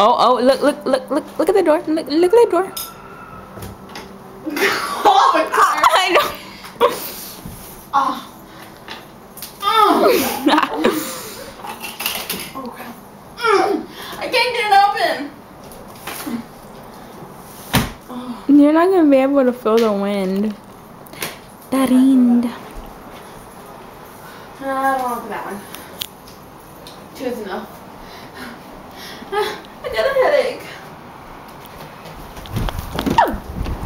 Oh, look at the door. Look at the door. Oh my God. I know. I can't get it open. You're not gonna be able to feel the wind. Darin. I don't want that one. Two is enough. I got a headache.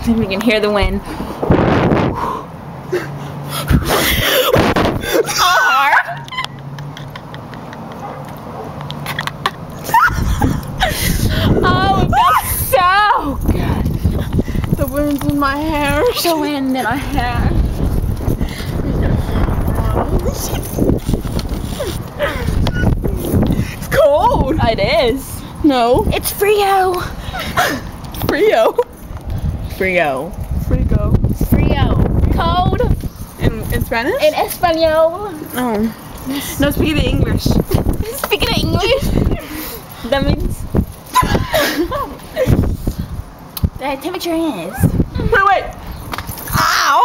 And we can hear the wind. Oh, it feels so good. The wind's in my hair. The wind in my hair. It's cold. It is. No. It's Frio. Frio. Frio. Frigo. Frio. Cold. In Spanish? In Espanol. Oh. No, speak the English. Speaking of English. That means. The temperature is. Wait. Ow!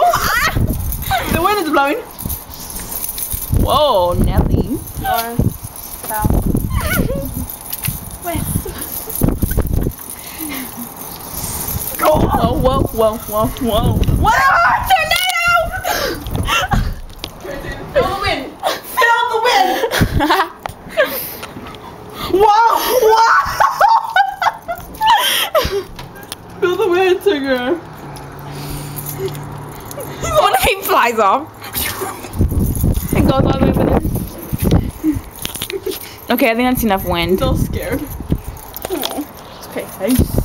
The wind is blowing. Whoa, Nelly. North, south, west. Go! Whoa. What? Tornado! Feel the wind. Feel the wind. Whoa! Feel the wind, Tigger. What if he flies off? And goes all the way over there. Okay, I think that's enough wind. Still scared. Oh. Okay, thanks.